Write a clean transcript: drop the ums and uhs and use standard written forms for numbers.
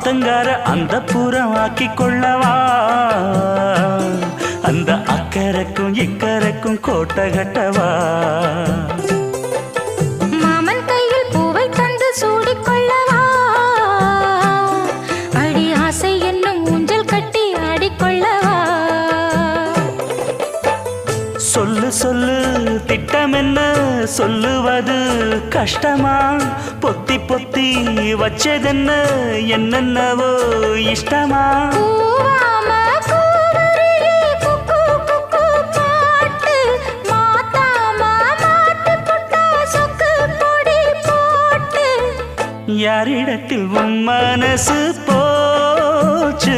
ஆத்தங்கார அந்த புறமாக்கி கொள்ளவா அந்த அக்கறைக்கும் இக்கரைக்கும் கோட்டை கட்டவா மாமன் கையில் பூவை தந்து சூடிக்கொள்ளவா அடி ஆசை என்னும் ஊஞ்சல் கட்டி ஆடிக்கொள்ளவா சொல்லு சொல்லு திட்டம் என்ன சொல்லுவது கஷ்டமா பொத்தி பொத்தி வச்சதென்ன என்னென்னவோ இஷ்டமா யாரிடத்தில் உன் மனசு போச்சு